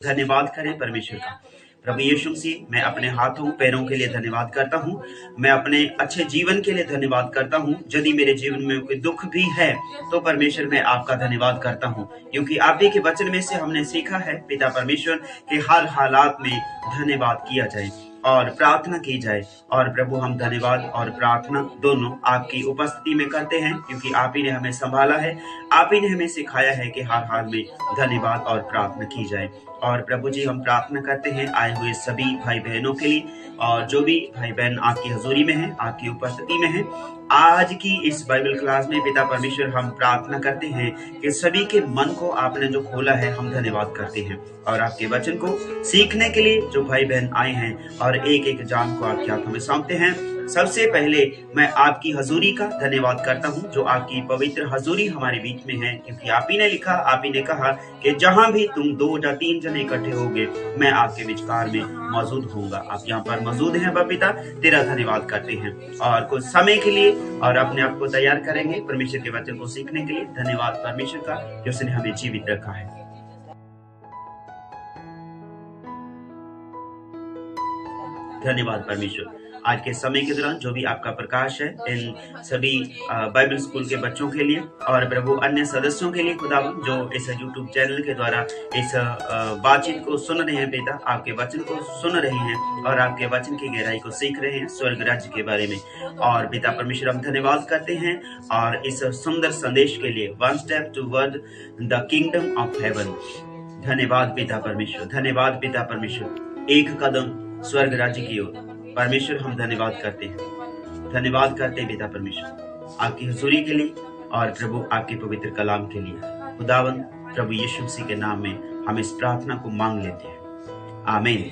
धन्यवाद करें परमेश्वर का। प्रभु यीशु मसीह, मैं अपने हाथों पैरों के लिए धन्यवाद करता हूँ। मैं अपने अच्छे जीवन के लिए धन्यवाद करता हूँ। यदि मेरे जीवन में कोई दुख भी है तो परमेश्वर मैं आपका धन्यवाद करता हूँ, क्योंकि आप ही के वचन में से हमने सीखा है पिता परमेश्वर के हर हालात में धन्यवाद किया जाए और प्रार्थना की जाए। और प्रभु, हम धन्यवाद और प्रार्थना दोनों आपकी उपस्थिति में करते हैं, क्योंकि आप ही ने हमें संभाला है, आप ही ने हमें सिखाया है कि हर हाल में धन्यवाद और प्रार्थना की जाए। और प्रभु जी, हम प्रार्थना करते हैं आए हुए सभी भाई बहनों के लिए, और जो भी भाई बहन आपकी हजूरी में हैं, आपकी उपस्थिति में हैं, आज की इस बाइबल क्लास में पिता परमेश्वर हम प्रार्थना करते हैं कि सभी के मन को आपने जो खोला है, हम धन्यवाद करते हैं। और आपके वचन को सीखने के लिए जो भाई बहन आए हैं और एक एक जान को आपके हाथों में सौंपते हैं, सबसे पहले मैं आपकी हजूरी का धन्यवाद करता हूं, जो आपकी पवित्र हजूरी हमारे बीच में है, क्योंकि आप ही ने लिखा, आप ही ने कहा कि जहां भी तुम 2 या 3 जने इकट्ठे होगे, मैं आपके विचार में मौजूद होऊंगा। आप यहाँ पर मौजूद हैं पिता, तेरा धन्यवाद करते हैं। और कुछ समय के लिए और अपने आप को तैयार करेंगे परमेश्वर के वचन को सीखने के लिए। धन्यवाद परमेश्वर का कि उसने हमें जीवित रखा है। धन्यवाद परमेश्वर। आज के समय के दौरान जो भी आपका प्रकाश है इन सभी बाइबल स्कूल के बच्चों के लिए, और प्रभु अन्य सदस्यों के लिए खुदा, जो इस यूट्यूब चैनल के द्वारा इस बातचीत को सुन रहे हैं पिता, आपके वचन को सुन रहे हैं और आपके वचन की गहराई को सीख रहे हैं स्वर्ग राज्य के बारे में। और पिता परमेश्वर, हम धन्यवाद करते हैं और इस सुंदर संदेश के लिए, 1 step toward the kingdom of haven. धन्यवाद पिता परमेश्वर, धन्यवाद पिता परमेश्वर। एक कदम स्वर्ग राज्य की ओर परमेश्वर, हम धन्यवाद करते हैं, धन्यवाद करते हैं पिता परमेश्वर आपकी हजूरी के लिए और प्रभु आपके पवित्र कलाम के लिए। खुदावन प्रभु यीशु मसीह के नाम में हम इस प्रार्थना को मांग लेते हैं। आमीन,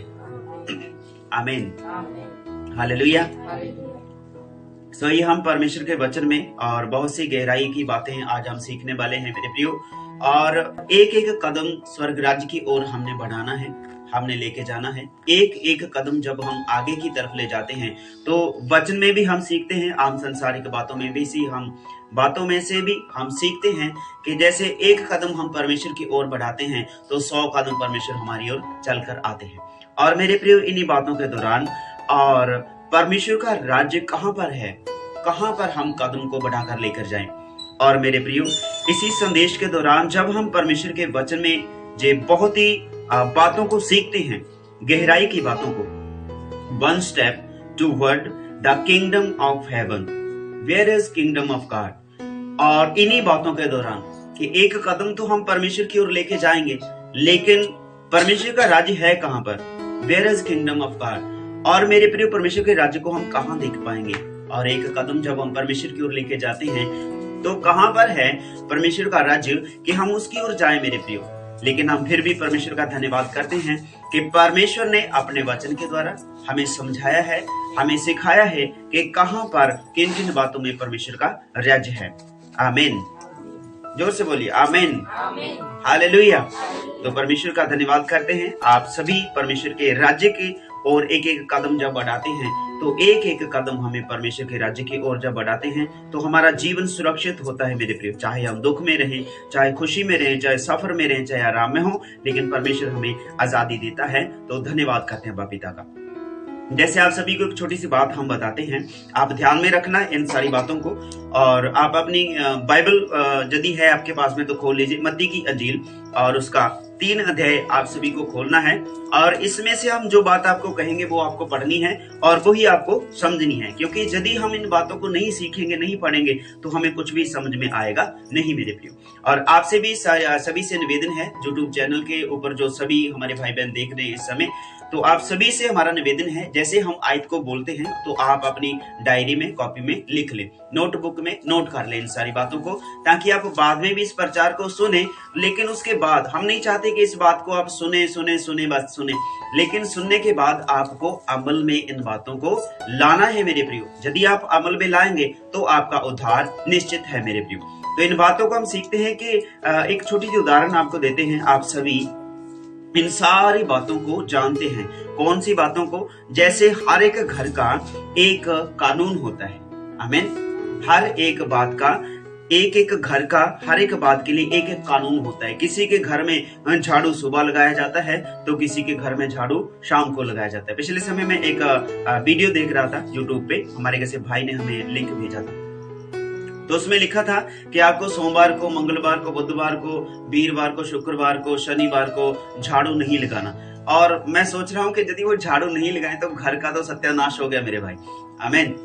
आमीन, हालेलुया। सो ये हम परमेश्वर के वचन में और बहुत सी गहराई की बातें आज हम सीखने वाले हैं मेरे प्रियो। और एक एक कदम स्वर्ग राज्य की ओर हमने बढ़ाना है, हमने लेके जाना है। एक एक कदम जब हम आगे की तरफ ले जाते हैं तो वचन में भी हम सीखते हैं, आम संसारिक बातों में भी बातों में से भी हम सीखते हैं कि जैसे एक कदम हम परमेश्वर की ओर बढ़ाते हैं तो 100 कदम परमेश्वर हमारी ओर चलकर आते हैं। और मेरे प्रियो, इन्हीं बातों के दौरान और परमेश्वर का राज्य कहाँ पर है, कहाँ पर हम कदम को बढ़ाकर लेकर जाएं। और मेरे प्रियो, इसी संदेश के दौरान जब हम परमेश्वर के वचन में जे बहुत ही बातों को सीखते हैं, गहराई की बातों को, 1 step toward the kingdom of heaven, where is kingdom of God. और इन्हीं बातों के दौरान कि एक कदम तो हम परमेश्वर की ओर लेके जाएंगे, लेकिन परमेश्वर का राज्य है कहां पर, where is kingdom of God. और मेरे प्रिय, परमेश्वर के राज्य को हम कहां देख पाएंगे। और एक कदम जब हम परमेश्वर की ओर लेके जाते हैं तो कहां पर है परमेश्वर का राज्य कि हम उसकी ओर जाएं मेरे प्रियो। लेकिन हम फिर भी परमेश्वर का धन्यवाद करते हैं कि परमेश्वर ने अपने वचन के द्वारा हमें समझाया है, हमें सिखाया है कि कहां पर किन किन बातों में परमेश्वर का राज्य है। आमीन, जोर से बोलिए आमीन, हालेलुया। तो परमेश्वर का धन्यवाद करते हैं। आप सभी परमेश्वर के राज्य की ओर एक एक कदम जब बढ़ाते हैं तो एक एक कदम हमें परमेश्वर के राज्य की ओर जब बढ़ाते हैं तो हमारा जीवन सुरक्षित होता है मेरे प्रिय। चाहे हम दुख में रहें, चाहे खुशी में रहें, चाहे सफर में रहें, चाहे आराम में हो, लेकिन परमेश्वर हमें आजादी देता है। तो धन्यवाद करते हैं बाप पिता का। जैसे आप सभी को एक छोटी सी बात हम बताते हैं, आप ध्यान में रखना इन सारी बातों को। और आप अपनी बाइबल यदि है आपके पास में तो खोल लीजिए, मत्ती की अंजील और उसका 3 अध्याय आप सभी को खोलना है। और इसमें से हम जो बात आपको कहेंगे वो आपको पढ़नी है और वही आपको समझनी है, क्योंकि यदि हम इन बातों को नहीं सीखेंगे, नहीं पढ़ेंगे तो हमें कुछ भी समझ में आएगा नहीं मेरे प्रियो। और आपसे भी सभी से निवेदन है, यूट्यूब चैनल के ऊपर जो सभी हमारे भाई बहन देख रहे हैं इस समय, तो आप सभी से हमारा निवेदन है, जैसे हम आयत को बोलते हैं तो आप अपनी डायरी में, कॉपी में लिख लें, नोटबुक में नोट कर लें इन सारी बातों को, ताकि आप बाद में भी इस प्रचार को सुने। लेकिन उसके बाद हम नहीं चाहते कि इस बात को आप सुने बस सुने, लेकिन सुनने के बाद आपको अमल में इन बातों को लाना है मेरे प्रियो। यदि आप अमल में लाएंगे तो आपका उद्धार निश्चित है मेरे प्रियो। तो इन बातों को हम सीखते हैं कि एक छोटी सी उदाहरण आपको देते हैं। आप सभी इन सारी बातों को जानते हैं। कौन सी बातों को? जैसे हर एक घर का एक कानून होता है, आमीन। हर एक बात का एक एक घर का हर एक बात के लिए एक एक कानून होता है। किसी के घर में झाड़ू सुबह लगाया जाता है तो किसी के घर में झाड़ू शाम को लगाया जाता है। पिछले समय में एक वीडियो देख रहा था यूट्यूब पे, हमारे किसी भाई ने हमें लिंक भेजा था, तो उसमें लिखा था कि आपको सोमवार को, मंगलवार को, बुधवार को, वीरवार को, शुक्रवार को, शनिवार को झाड़ू नहीं लगाना। और मैं सोच रहा हूँ कि यदि वो झाड़ू नहीं लगाए तो घर का तो सत्यानाश हो गया मेरे भाई। आमीन।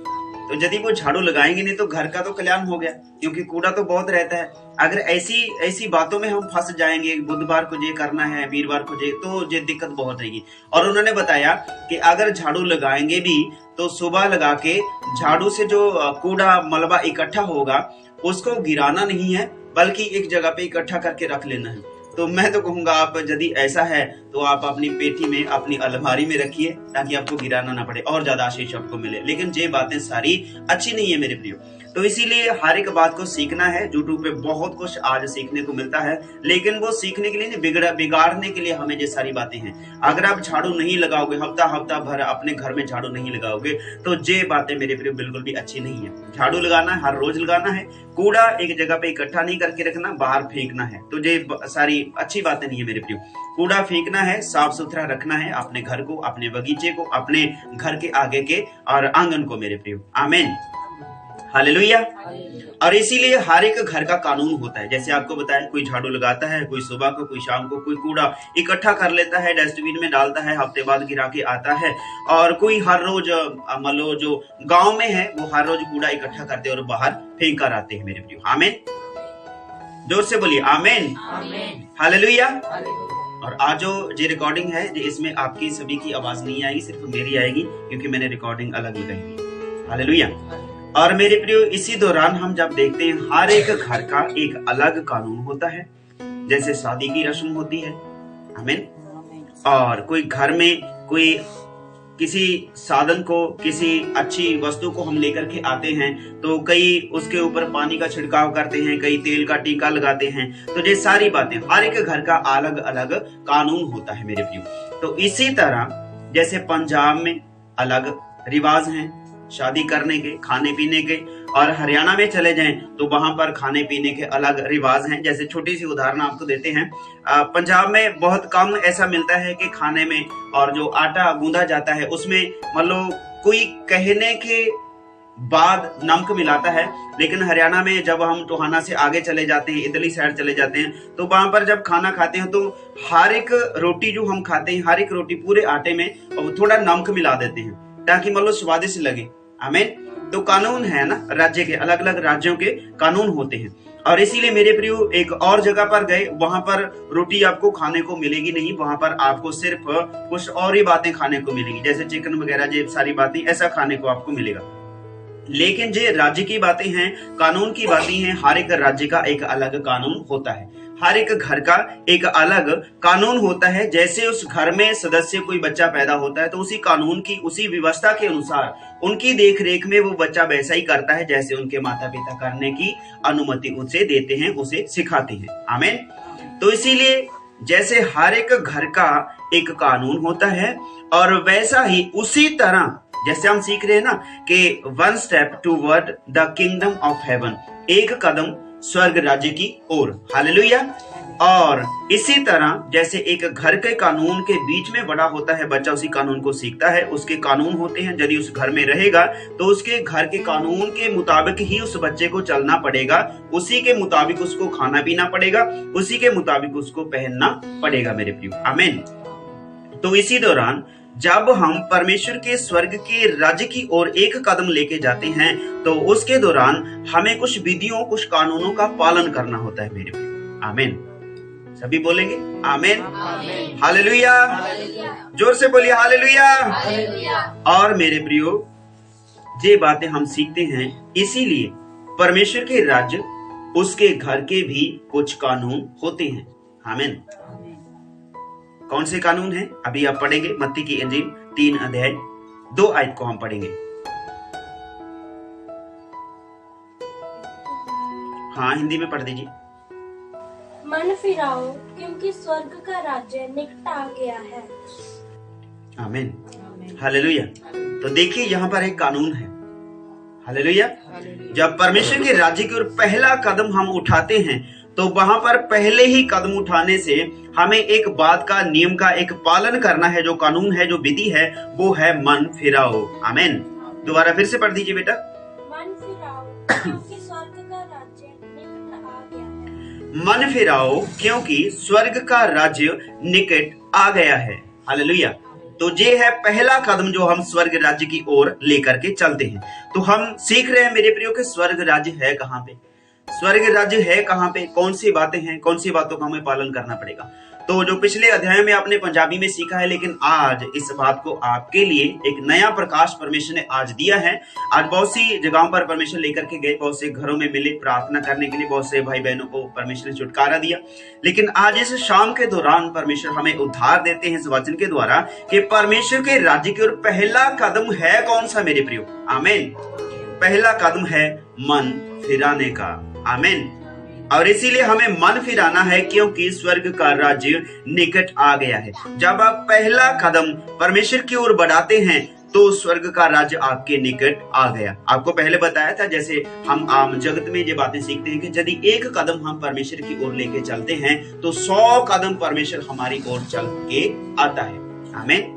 तो यदि वो झाड़ू लगाएंगे नहीं तो घर का तो कल्याण हो गया, क्योंकि कूड़ा तो बहुत रहता है। अगर ऐसी बातों में हम फंस जाएंगे, बुधवार को ये करना है, वीरवार को ये, तो ये दिक्कत बहुत रहेगी। और उन्होंने बताया कि अगर झाड़ू लगाएंगे भी तो सुबह लगा के झाड़ू से जो कूड़ा मलबा इकट्ठा होगा उसको गिराना नहीं है, बल्कि एक जगह पे इकट्ठा करके रख लेना है। तो मैं तो कहूंगा आप यदि ऐसा है तो आप अपनी पेटी में, अपनी अलमारी में रखिए, ताकि आपको गिराना ना पड़े और ज्यादा आशीष आपको मिले। लेकिन ये बातें सारी अच्छी नहीं है मेरे प्रियो। तो इसीलिए हर एक बात को सीखना है। यूट्यूब पे बहुत कुछ आज सीखने को मिलता है, लेकिन वो सीखने के लिए नहीं, बिगाड़ने के लिए हमें ये सारी बातें हैं। अगर आप झाड़ू नहीं लगाओगे, हफ्ता भर अपने घर में झाड़ू नहीं लगाओगे, तो ये बातें मेरे प्रियो बिल्कुल भी अच्छी नहीं है। झाड़ू लगाना है, हर रोज लगाना है। कूड़ा एक जगह पे इकट्ठा नहीं करके रखना, बाहर फेंकना है। तो ये सारी अच्छी बातें नहीं है मेरे प्रियो। कूड़ा फेंकना है, साफ सुथरा रखना है अपने घर को, अपने बगीचे को, अपने घर के आगे के और आंगन को मेरे प्रियो। आमीन, हालेलुया। और इसीलिए हर एक घर का कानून होता है। जैसे आपको बताया, कोई झाड़ू लगाता है, कोई सुबह को, कोई शाम को, कोई कूड़ा इकट्ठा कर लेता है, डस्टबिन में डालता है, हफ्ते बाद गिरा के आता है, और कोई हर रोज मान लो जो गांव में है वो हर रोज कूड़ा इकट्ठा करते और बाहर फेंक कर आते हैं मेरे प्रियो। आमीन, जोर से बोलिए आमीन, हालेलुया। और आज जो ये रिकॉर्डिंग है, इसमें आपकी सभी की आवाज नहीं आएगी, सिर्फ मेरी आएगी, क्योंकि मैंने रिकॉर्डिंग अलग लगाई। हालेलुया। और मेरे प्रियो, इसी दौरान हम जब देखते हैं हर एक घर का एक अलग कानून होता है। जैसे शादी की रस्म होती है, आमीन। और कोई घर में कोई किसी साधन को, किसी अच्छी वस्तु को हम लेकर के आते हैं, तो कई उसके ऊपर पानी का छिड़काव करते हैं, कई तेल का टीका लगाते हैं। तो ये सारी बातें, हर एक घर का अलग अलग कानून होता है मेरे प्रियो। तो इसी तरह जैसे पंजाब में अलग रिवाज हैं शादी करने के, खाने पीने के, और हरियाणा में चले जाएं तो वहां पर खाने पीने के अलग रिवाज हैं। जैसे छोटी सी उदाहरण आपको देते हैं, पंजाब में बहुत कम ऐसा मिलता है कि खाने में, और जो आटा गूंदा जाता है उसमें मान लो कोई कहने के बाद नमक मिलाता है। लेकिन हरियाणा में जब हम टोहाना से आगे चले जाते हैं, इटली साइड चले जाते हैं, तो वहां पर जब खाना खाते हैं तो हर एक रोटी जो हम खाते हैं, हर एक रोटी पूरे आटे में थोड़ा नमक मिला देते हैं, ताकि मान लो स्वादिष्ट लगे। आमीन। तो कानून है ना, राज्य के, अलग अलग राज्यों के कानून होते हैं। और इसीलिए मेरे प्रियो, एक और जगह पर गए, वहां पर रोटी आपको खाने को मिलेगी नहीं, वहां पर आपको सिर्फ कुछ और ही बातें खाने को मिलेगी, जैसे चिकन वगैरह, ये सारी बातें ऐसा खाने को आपको मिलेगा। लेकिन ये राज्य की बातें हैं, कानून की बातें हैं। हर एक राज्य का एक अलग कानून होता है, हर एक घर का एक अलग कानून होता है। जैसे उस घर में सदस्य कोई बच्चा पैदा होता है, तो उसी कानून की, उसी व्यवस्था के अनुसार उनकी देखरेख में वो बच्चा वैसा ही करता है जैसे उनके माता पिता करने की अनुमति उसे देते हैं, उसे सिखाते हैं। आमीन। तो इसीलिए जैसे हर एक घर का एक कानून होता है, और वैसा ही उसी तरह जैसे हम सीख रहे हैं ना कि 1 step toward the kingdom of haven, एक कदम स्वर्ग राज्य की ओर। हालेलुया। और इसी तरह जैसे एक घर के कानून के बीच में बड़ा होता है बच्चा, उसी कानून को सीखता है, उसके कानून होते हैं। यदि उस घर में रहेगा तो उसके घर के कानून के मुताबिक ही उस बच्चे को चलना पड़ेगा, उसी के मुताबिक उसको खाना पीना पड़ेगा, उसी के मुताबिक उसको पहनना पड़ेगा मेरे प्रियो। आमीन। तो इसी दौरान जब हम परमेश्वर के स्वर्ग के राज्य की ओर एक कदम लेके जाते हैं, तो उसके दौरान हमें कुछ विधियों, कुछ कानूनों का पालन करना होता है मेरे प्रियो। आमीन। सभी बोलेंगे आमीन, हालेलुया। जोर से बोलिए हालेलुया। और मेरे प्रियो, ये बातें हम सीखते हैं, इसीलिए परमेश्वर के राज्य, उसके घर के भी कुछ कानून होते हैं। आमीन। कौन से कानून हैं? अभी आप पढ़ेंगे मत्ती की इंजील 3 अध्याय 2 आयत को हम पढ़ेंगे। हाँ, हिंदी में पढ़ दीजिए। मन फिराओ, क्योंकि स्वर्ग का राज्य निकट आ गया है। आमीन, हालेलुया। तो देखिए, यहाँ पर एक कानून है। हालेलुया। जब परमेश्वर के राज्य की ओर पहला कदम हम उठाते हैं तो वहां पर पहले ही कदम उठाने से हमें एक बात का, नियम का एक पालन करना है। जो कानून है, जो विधि है, वो है मन फिराओ। आमीन। दोबारा फिर से पढ़ दीजिए बेटा। मन फिराओ क्योंकि स्वर्ग का राज्य निकट आ गया है। मन फिराओ क्योंकि स्वर्ग का राज्य निकट आ गया है। हालेलुया। तो ये है पहला कदम जो हम स्वर्ग राज्य की ओर लेकर के चलते हैं। तो हम सीख रहे हैं मेरे प्रियो कि स्वर्ग राज्य है कहाँ पे, स्वर्ग राज्य है कहाँ पे, कौन सी बातें हैं, कौन सी बातों का हमें पालन करना पड़ेगा। तो जो पिछले अध्याय में आपने पंजाबी में सीखा है, लेकिन आज इस बात को आपके लिए एक नया प्रकाश परमेश्वर ने आज दिया है। आज बहुत सी जगहों पर परमेश्वर लेकर के गए, बहुत से घरों में मिले प्रार्थना करने के लिए, बहुत से भाई बहनों को परमेश्वर ने छुटकारा दिया। लेकिन आज इस शाम के दौरान परमेश्वर हमें उद्धार देते हैं इस वचन के द्वारा कि परमेश्वर के राज्य की ओर पहला कदम है कौन सा मेरे प्रियो। आमीन। पहला कदम है मन फिराने का। आमीन। और इसीलिए हमें मन फिराना है क्योंकि स्वर्ग का राज्य निकट आ गया है। जब आप पहला कदम परमेश्वर की ओर बढ़ाते हैं तो स्वर्ग का राज्य आपके निकट आ गया। आपको पहले बताया था, जैसे हम आम जगत में ये बातें सीखते हैं कि यदि एक कदम हम परमेश्वर की ओर लेके चलते हैं तो 100 कदम परमेश्वर हमारी ओर चल के आता है। आमीन।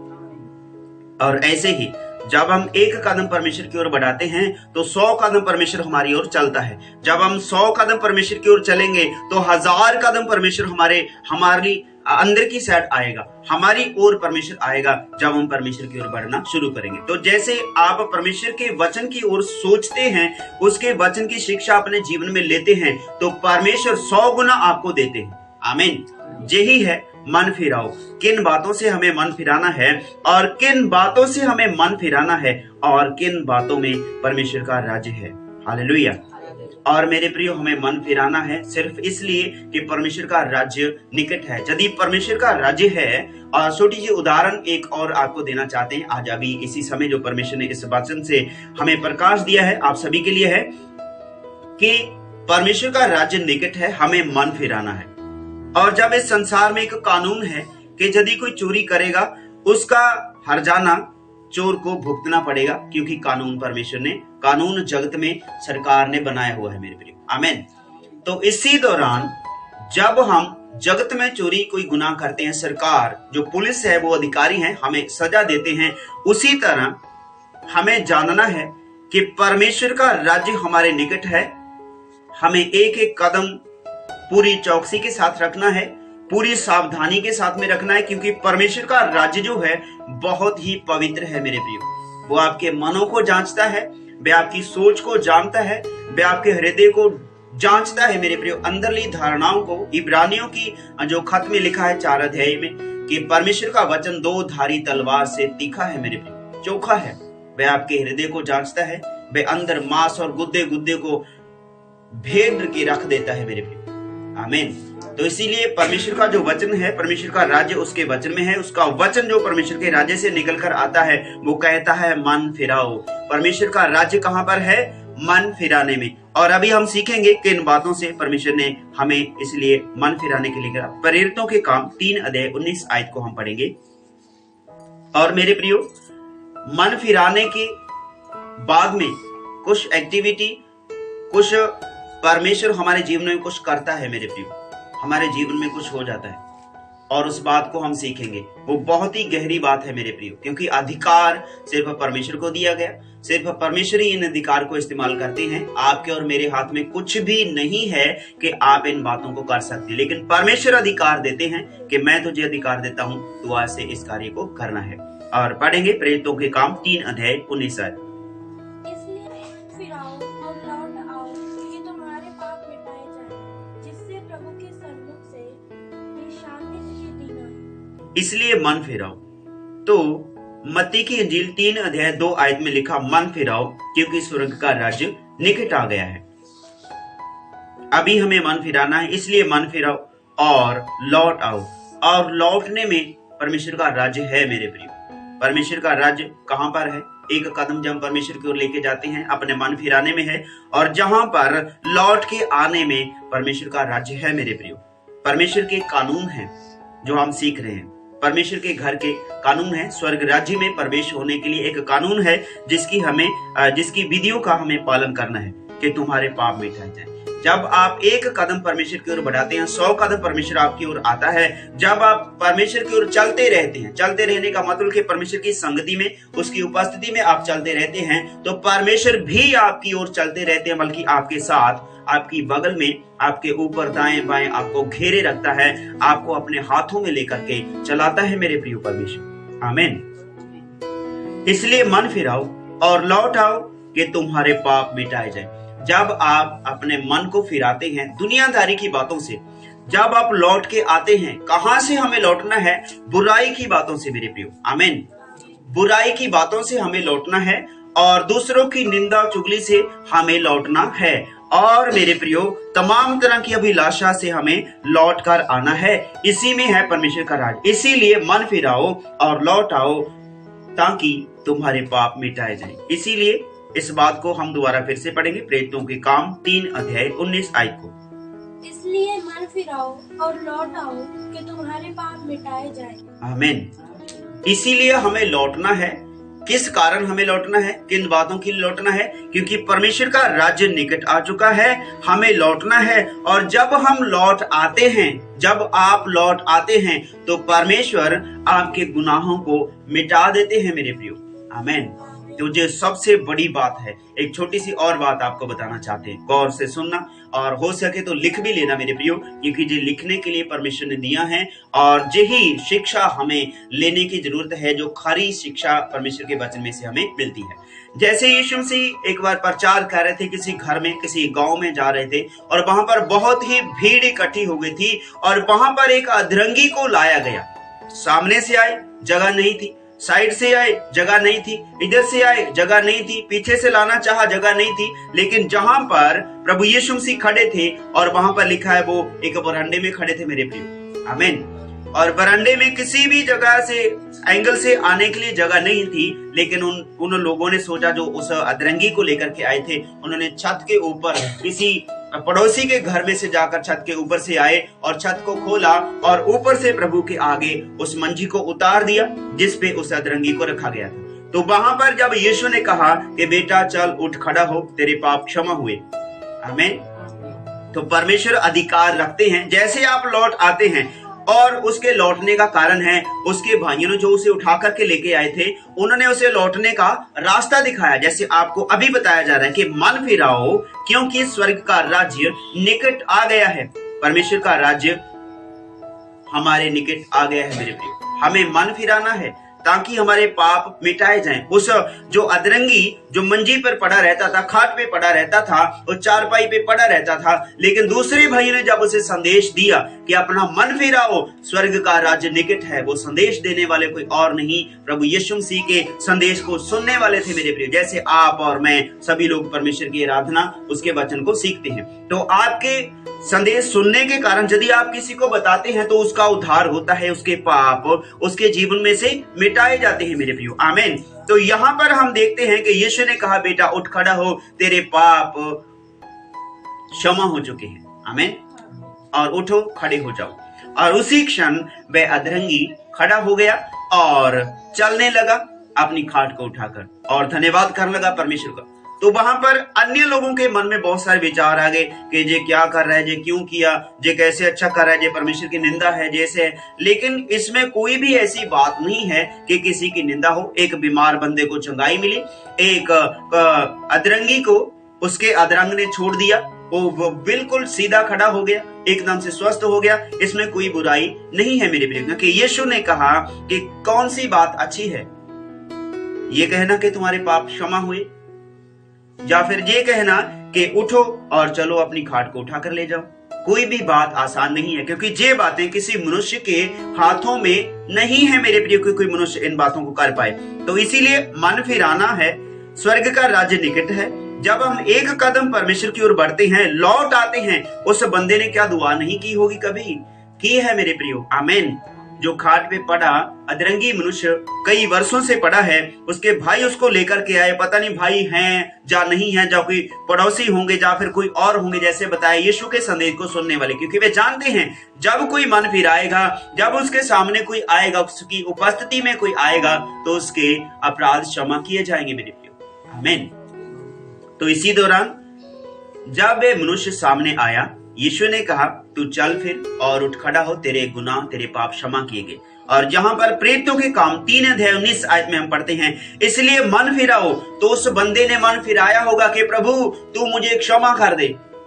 और ऐसे ही जब हम एक कदम परमेश्वर की ओर बढ़ाते हैं तो 100 कदम परमेश्वर हमारी ओर चलता है। जब हम 100 कदम परमेश्वर की ओर चलेंगे तो 1000 कदम परमेश्वर हमारी अंदर की साइड आएगा, हमारी ओर परमेश्वर आएगा जब हम परमेश्वर की ओर बढ़ना शुरू करेंगे। तो जैसे आप परमेश्वर के वचन की ओर सोचते हैं, उसके वचन की शिक्षा अपने जीवन में लेते हैं, तो परमेश्वर 100 गुना आपको देते हैं। आमीन। यही है मन फिराओ। किन बातों से हमें मन फिराना है और किन बातों से हमें मन फिराना है और किन बातों में परमेश्वर का राज्य है। हालेलुया। और मेरे प्रियो, हमें मन फिराना है सिर्फ इसलिए कि परमेश्वर का राज्य निकट है। यदि परमेश्वर का राज्य है, और छोटी सी उदाहरण एक और आपको देना चाहते हैं आज अभी इसी समय, जो परमेश्वर ने इस वचन से हमें प्रकाश दिया है, आप सभी के लिए है कि परमेश्वर का राज्य निकट है, हमें मन फिराना है। और जब इस संसार में एक कानून है कि यदि कोई चोरी करेगा उसका हर्जाना चोर को भुगतना पड़ेगा, क्योंकि कानून परमेश्वर ने, कानून जगत में सरकार ने बनाया हुआ है मेरे प्रिय। आमीन। तो इसी दौरान जब हम जगत में चोरी कोई गुनाह करते हैं, सरकार जो पुलिस है, वो अधिकारी हैं, हमें सजा देते हैं। उसी तरह हमें जानना है कि परमेश्वर का राज्य हमारे निकट है। हमें एक एक कदम पूरी चौकसी के साथ रखना है, पूरी सावधानी के साथ में रखना है, क्योंकि परमेश्वर का राज्य जो है बहुत ही पवित्र है मेरे प्रियो। वो आपके मनों को जांचता है, वे आपकी सोच को जानता है, वे आपके हृदय को जांचता है मेरे प्रियो, अंदरली धारणाओं को। इब्रानियों की जो खत में लिखा है 4 अध्याय में कि परमेश्वर का वचन 2 धारी तलवार से तीखा है मेरे प्रियो, चोखा है। वे आपके हृदय को जांचता है, वे अंदर मांस और गुद्दे गुद्दे को भेद के रख देता है मेरे प्रियो। आमीन। तो इसीलिए परमेश्वर का जो वचन है, परमेश्वर का राज्य उसके वचन में है। उसका वचन जो परमेश्वर के राज्य से निकल कर आता है वो कहता है मन फिराओ। परमेश्वर का राज्य कहाँ पर है? मन फिराने में। और अभी हम सीखेंगे किन बातों से परमेश्वर ने हमें इसलिए मन फिराने के लिए कहा। प्रेरितों के काम 3 अध्याय 19 आयत को हम पढ़ेंगे। और मेरे प्रियो, मन फिराने के बाद में कुछ एक्टिविटी, कुछ परमेश्वर हमारे जीवन में कुछ करता है मेरे प्रियो, हमारे जीवन में कुछ हो जाता है और उस बात को हम सीखेंगे। वो बहुत ही गहरी बात है मेरे प्रियो, क्योंकि अधिकार सिर्फ परमेश्वर को दिया गया, सिर्फ परमेश्वर ही इन अधिकार को इस्तेमाल करते हैं। आपके और मेरे हाथ में कुछ भी नहीं है कि आप इन बातों को कर सकते, लेकिन परमेश्वर अधिकार देते हैं कि मैं तुझे अधिकार देता हूं, तू आज से इस कार्य को करना है। और पढ़ेंगे प्रेरितों के काम 3 अध्याय 19 आयत। इसलिए मन फिराओ। तो मत्ती की इंजील 3 अध्याय 2 आयत में लिखा मन फिराओ क्योंकि स्वर्ग का राज्य निकट आ गया है। अभी हमें मन फिराना है, इसलिए मन फिराओ और लौट आओ। और लौटने में परमेश्वर का राज्य है मेरे प्रिय। परमेश्वर का राज्य कहां पर है? एक कदम जब परमेश्वर की ओर लेके जाते हैं अपने मन फिराने में है, और जहां पर लौट के आने में परमेश्वर का राज्य है मेरे प्रिय। परमेश्वर के कानून हैं जो हम सीख रहे हैं, परमेश्वर के घर के कानून है। स्वर्ग राज्य में प्रवेश होने के लिए एक कानून है जिसकी विधियों का हमें पालन करना है कि तुम्हारे पाप मिटाए जाए। जब आप एक कदम परमेश्वर की ओर बढ़ाते हैं, 100 कदम परमेश्वर आपकी ओर आता है। जब आप परमेश्वर की ओर चलते रहते हैं, चलते रहने का मतलब कि परमेश्वर की संगति में, उसकी उपस्थिति में आप चलते रहते हैं, तो परमेश्वर भी आपकी ओर चलते रहते हैं, बल्कि आपके साथ, आपकी बगल में, आपके ऊपर दाएं बाएं आपको घेरे रखता है, आपको अपने हाथों में लेकर के चलाता है मेरे प्रिय परमेश्वर। आमीन। इसलिए मन फिराओ और लौट आओ कि तुम्हारे पाप मिटाए जाए। जब आप अपने मन को फिराते हैं दुनियादारी की बातों से, जब आप लौट के आते हैं, कहां से हमें लौटना है? बुराई की बातों से मेरे प्रियो। आमीन। बुराई की बातों से हमें लौटना है और दूसरों की निंदा चुगली से हमें लौटना है और मेरे प्रियो तमाम तरह की अभिलाषा से हमें लौट कर आना है। इसी में है परमेश्वर का राज। इसीलिए मन फिराओ और लौट आओ ताकि तुम्हारे पाप मिटाए जाएं। इसीलिए इस बात को हम दोबारा फिर से पढ़ेंगे, प्रेरितों के काम 3 अध्याय 19 आयत को। इसलिए मन फिराओ और लौट आओ कि तुम्हारे पाप मिटाए जाएं। आमीन। इसीलिए हमें लौटना है। किस कारण हमें लौटना है? किन बातों के लिए लौटना है? क्योंकि परमेश्वर का राज्य निकट आ चुका है, हमें लौटना है। और जब हम लौट आते हैं, जब आप लौट आते हैं तो परमेश्वर आपके गुनाहों को मिटा देते हैं मेरे प्रियो। आमीन। तो जो सबसे बड़ी बात है, एक छोटी सी और बात आपको बताना चाहते हैं, गौर से सुनना और हो सके तो लिख भी लेना मेरे प्रियो, क्योंकि जो लिखने के लिए परमेश्वर ने दिया है और यही शिक्षा हमें लेने की जरूरत है, जो खरी शिक्षा परमेश्वर के वचन में से हमें मिलती है। जैसे यीशु मसीह एक बार प्रचार कर रहे थे, किसी घर में, किसी गांव में जा रहे थे और वहां पर बहुत ही भीड़ इकट्ठी हो गई थी और वहां पर एक अधरंगी को लाया गया। सामने से आए, जगह नहीं थी, साइड से आए, जगह नहीं थी, इधर से आए, जगह नहीं थी, पीछे से लाना चाहा, जगह नहीं थी। लेकिन जहां पर प्रभु यीशु मसीह खड़े थे और वहां पर लिखा है वो एक बरामदे में खड़े थे मेरे प्रियो। आमीन। और बरामदे में किसी भी जगह से, एंगल से आने के लिए जगह नहीं थी, लेकिन उन लोगों ने सोचा, जो उस अधरंगी को लेकर के आए थे, उन्होंने छत के ऊपर किसी पड़ोसी के घर में से जाकर छत के ऊपर से आए और छत को खोला और ऊपर से प्रभु के आगे उस मंजी को उतार दिया जिस पे उस अधरंगी को रखा गया था। तो वहां पर जब यीशु ने कहा कि बेटा चल उठ खड़ा हो, तेरे पाप क्षमा हुए। आमीन। तो परमेश्वर अधिकार रखते हैं, जैसे आप लौट आते हैं, और उसके लौटने का कारण है उसके भाइयों ने जो उसे उठा करके लेके आए थे, उन्होंने उसे लौटने का रास्ता दिखाया। जैसे आपको अभी बताया जा रहा है कि मन फिराओ क्योंकि स्वर्ग का राज्य निकट आ गया है। परमेश्वर का राज्य हमारे निकट आ गया है मेरे प्रिय। हमें मन फिराना है ताकि हमारे पाप मिटाए जाएं। उस जो अधरंगी जो मंजी पर पड़ा रहता था, खाट पे पड़ा रहता था, वो चारपाई पे पड़ा रहता था, लेकिन दूसरे भाई ने जब उसे संदेश दिया कि अपना मन फिराओ, स्वर्ग का राज्य निकट है, वो संदेश देने वाले कोई और नहीं, प्रभु यीशु मसीह के संदेश को सुनने वाले थे मेरे प्रिय। जैसे आप और मैं सभी लोग परमेश्वर की आराधना, उसके वचन को सीखते हैं, तो आपके संदेश सुनने के कारण यदि आप किसी को बताते हैं तो उसका उद्धार होता है, उसके पाप उसके जीवन में से मिटाए जाते हैं मेरे प्रियो। आमीन। तो यहाँ पर हम देखते हैं कि यीशु ने कहा बेटा उठ खड़ा हो, तेरे पाप क्षमा हो चुके हैं। आमीन। और उठो, खड़े हो जाओ। और उसी क्षण वह अधरंगी खड़ा हो गया और चलने लगा अपनी खाट को उठाकर और धन्यवाद करने लगा परमेश्वर का। तो वहां पर अन्य लोगों के मन में बहुत सारे विचार आ गए कि ये क्या कर रहा है, ये क्यों किया, ये कैसे अच्छा कर रहा है, ये परमेश्वर की निंदा है जैसे। लेकिन इसमें कोई भी ऐसी बात नहीं है कि किसी की निंदा हो। एक बीमार बंदे को चंगाई मिली, एक अधरंगी को उसके अधरंग ने छोड़ दिया, वो बिल्कुल सीधा खड़ा हो गया, एकदम से स्वस्थ हो गया। इसमें कोई बुराई नहीं है मेरे प्रिय, क्योंकि यीशु ने कहा कि कौन सी बात अच्छी है, ये कहना कि तुम्हारे पाप क्षमा हुए, या फिर ये कहना कि उठो और चलो अपनी खाट को उठा कर ले जाओ। कोई भी बात आसान नहीं है, क्योंकि ये बातें किसी मनुष्य के हाथों में नहीं है मेरे प्रिय, कोई मनुष्य इन बातों को कर पाए। तो इसीलिए मन फिराना है, स्वर्ग का राज्य निकट है। जब हम एक कदम परमेश्वर की ओर बढ़ते हैं, लौट आते हैं, उस बंदे ने क्या दुआ नहीं की होगी, कभी की है मेरे प्रियो। आमीन। जो खाट पे पड़ा अधरंगी मनुष्य कई वर्षों से पड़ा है, उसके भाई उसको लेकर के आए। पता नहीं भाई हैं या नहीं है, या कोई पड़ोसी होंगे या फिर कोई और होंगे, जैसे बताया यीशु के संदेश को सुनने वाले, क्योंकि वे जानते हैं जब कोई मन फिराएगा, जब उसके सामने कोई आएगा, उसकी उपस्थिति में कोई आएगा, तो उसके अपराध क्षमा किए जाएंगे मेरे प्रियो। आमीन। तो इसी दौरान जब वे मनुष्य सामने आया, यीशु ने कहा, तू चल फिर और उठ खड़ा हो, तेरे गुनाह तेरे पाप क्षमा किए गए। और जहां पर प्रेरितों के काम 3 अध्याय 19 आयत में हम पढ़ते हैं, इसलिए मन फिराओ। तो उस बंदे ने मन फिराया होगा कि प्रभु तू मुझे क्षमा कर दे।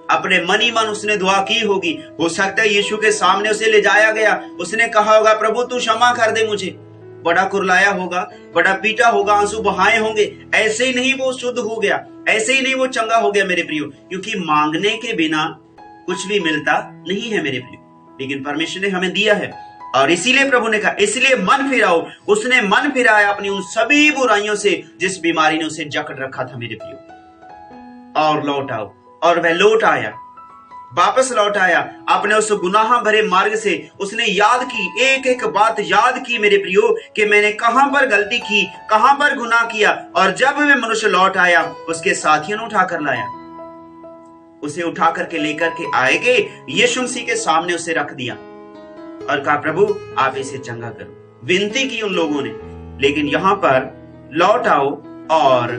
अपने मन ही मन उसने दुआ की होगी। हो सकता है यीशु के सामने उसे ले जाया गया, उसने कहा होगा प्रभु तू क्षमा कर दे मुझे। बड़ा कुरलाया होगा, बड़ा पीटा होगा, आंसू बहाए होंगे। ऐसे ही नहीं वो शुद्ध हो गया, ऐसे ही नहीं वो चंगा हो गया मेरे प्रियो, क्योंकि मांगने के बिना कुछ भी मिलता नहीं है मेरे प्रियो, लेकिन परमेश्वर ने हमें दिया है। और इसीलिए प्रभु ने कहा, इसलिए मन फिराओ। उसने मन फिराया अपनी उन सभी बुराइयों से जिस बीमारी ने उसे जकड़ रखा था मेरे प्रियो, और लौट आओ। और वह लौट आया, वापस लौट आया अपने उस गुनाह भरे मार्ग से। उसने याद की, एक एक बात याद की मेरे प्रियो, कि मैंने कहां पर गलती की, कहां पर गुनाह किया। और जब वह मनुष्य लौट आया, उसके साथियों ने उठाकर लाया, उसे उठा करके लेकर के आएगे, यीशु मसीह के सामने उसे रख दिया और कहा प्रभु आप इसे चंगा करो। विनती की उन लोगों ने, लेकिन यहां पर लौट आओ और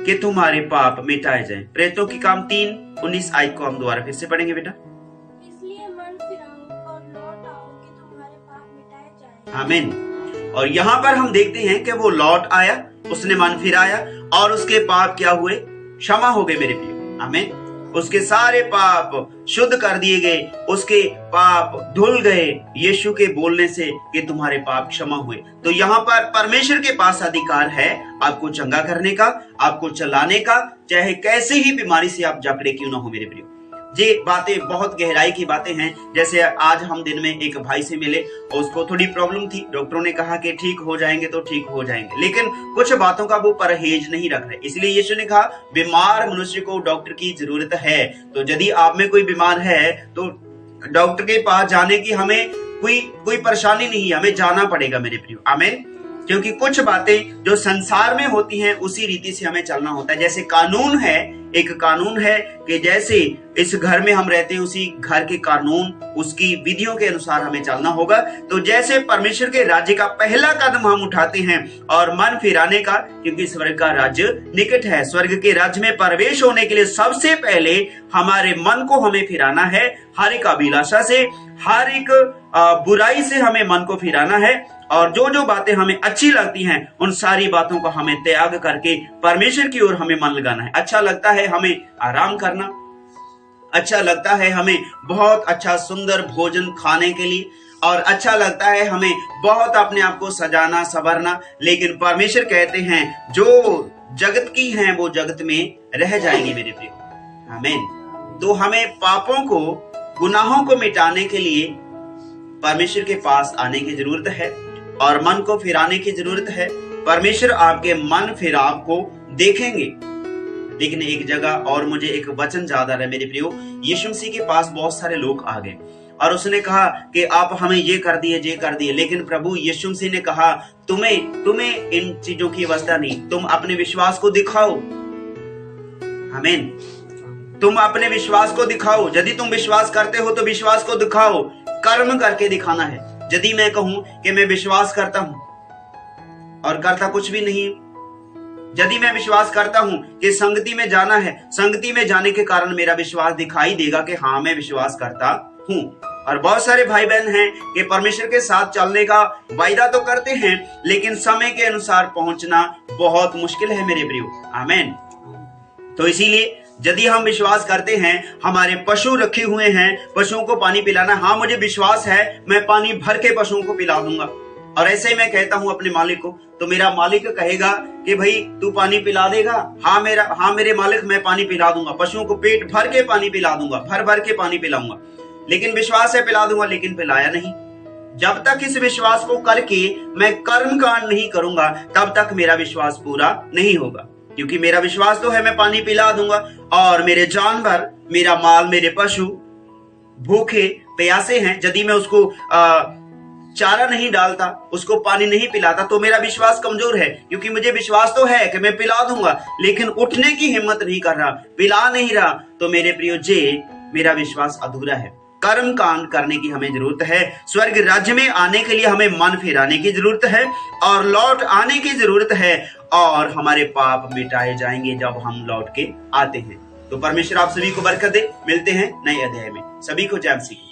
कि तुम्हारे पाप मिटाए जाएं। प्रेरितों की काम 3:19 आयत को हम दोबारा फिर से पढ़ेंगे बेटा। इसलिए मन फिराओ और लौट आओ कि तुम्हारे पाप मिटाए जाएं। आमीन। और यहाँ पर हम देखते हैं कि वो लौट आया, उसने मन फिराया और उसके पाप क्या हुए? क्षमा हो गए मेरे प्रिय। आमीन। उसके सारे पाप शुद्ध कर दिए गए, उसके पाप धुल गए यीशु के बोलने से कि तुम्हारे पाप क्षमा हुए। तो यहाँ पर परमेश्वर के पास अधिकार है आपको चंगा करने का, आपको चलाने का, चाहे कैसे ही बीमारी से आप जकड़े क्यों ना हो मेरे प्रियो। ये बातें बहुत गहराई की बातें हैं। जैसे आज हम दिन में एक भाई से मिले, उसको थोड़ी प्रॉब्लम थी, डॉक्टरों ने कहा कि ठीक हो जाएंगे तो ठीक हो जाएंगे, लेकिन कुछ बातों का वो परहेज नहीं रख रहे। इसलिए यीशु ने कहा बीमार मनुष्य को डॉक्टर की जरूरत है। तो यदि आप में कोई बीमार है तो डॉक्टर के पास जाने की हमें कोई परेशानी नहीं है, हमें जाना पड़ेगा मेरे प्रियो। आमीन। क्योंकि कुछ बातें जो संसार में होती हैं उसी रीति से हमें चलना होता है। जैसे कानून है, एक कानून है कि जैसे इस घर में हम रहते हैं उसी घर के कानून, उसकी विधियों के अनुसार हमें चलना होगा। तो जैसे परमेश्वर के राज्य का पहला कदम हम उठाते हैं और मन फिराने का, क्योंकि स्वर्ग का राज्य निकट है। स्वर्ग के राज्य में प्रवेश होने के लिए सबसे पहले हमारे मन को हमें फिराना है, हर एक अभिलाषा से, हर एक बुराई से हमें मन को फिराना है। और जो जो बातें हमें अच्छी लगती हैं उन सारी बातों को हमें त्याग करके परमेश्वर की ओर हमें मन लगाना है। अच्छा लगता है हमें आराम करना, अच्छा लगता है हमें बहुत अच्छा सुंदर भोजन खाने के लिए, और अच्छा लगता है हमें बहुत अपने आप को सजाना संवरना, लेकिन परमेश्वर कहते हैं जो जगत की हैं वो जगत में रह जाएंगी मेरे प्रिय। आमीन। तो हमें पापों को, गुनाहों को मिटाने के लिए परमेश्वर के पास आने की जरूरत है और मन को फिराने की जरूरत है। परमेश्वर आपके मन फिराव को देखेंगे। लेकिन एक जगह और मुझे एक वचन याद आ रहा है मेरे प्रियो। यीशु मसीह के पास बहुत सारे लोग आ गए और उसने कहा कि आप हमें ये कर दिए, लेकिन प्रभु यीशु मसीह ने कहा तुम्हें इन चीजों की अवस्था नहीं, तुम अपने विश्वास को दिखाओ। आमीन। तुम अपने विश्वास को दिखाओ। यदि तुम विश्वास करते हो तो विश्वास को दिखाओ, कर्म करके दिखाना है। यदि मैं कहूं कि मैं विश्वास करता हूं और करता कुछ भी नहीं, यदि मैं विश्वास करता हूं कि संगति में जाना है, संगति में जाने के कारण मेरा विश्वास दिखाई देगा कि हाँ मैं विश्वास करता हूं। और बहुत सारे भाई बहन हैं कि परमेश्वर के साथ चलने का वायदा तो करते हैं, लेकिन समय के अनुसार पहुंचना बहुत मुश्किल है मेरे प्रियो। आमीन। तो इसीलिए यदि हम विश्वास करते हैं, हमारे पशु रखे हुए हैं, पशुओं को पानी पिलाना, हाँ मुझे विश्वास है मैं पानी भर के पशुओं को पिला दूंगा, और ऐसे ही मैं कहता हूं अपने मालिक को, तो मेरा मालिक कहेगा कि भाई तू पानी पिला देगा? हाँ मेरे मालिक मैं पानी पिला दूंगा, पशुओं को पेट भर के पानी पिला दूंगा, भर भर के पानी पिलाऊंगा। लेकिन विश्वास है पिला दूंगा, लेकिन पिलाया नहीं। जब तक इस विश्वास को करके मैं कर्म कांड नहीं करूंगा तब तक मेरा विश्वास पूरा नहीं होगा। क्योंकि मेरा विश्वास तो है मैं पानी पिला दूंगा, और मेरे जानवर, मेरा माल, मेरे पशु भूखे प्यासे हैं, यदि मैं उसको चारा नहीं डालता, उसको पानी नहीं पिलाता, तो मेरा विश्वास कमजोर है। क्योंकि मुझे विश्वास तो है कि मैं पिला दूंगा, लेकिन उठने की हिम्मत नहीं कर रहा, पिला नहीं रहा, तो मेरे प्रियो जे मेरा विश्वास अधूरा है। कर्म कांड करने की हमें जरूरत है। स्वर्ग राज्य में आने के लिए हमें मन फिराने की जरूरत है और लौट आने की जरूरत है, और हमारे पाप मिटाए जाएंगे जब हम लौट के आते हैं। तो परमेश्वर आप सभी को बरकत दे। मिलते हैं नए अध्याय में। सभी को जय मसीह।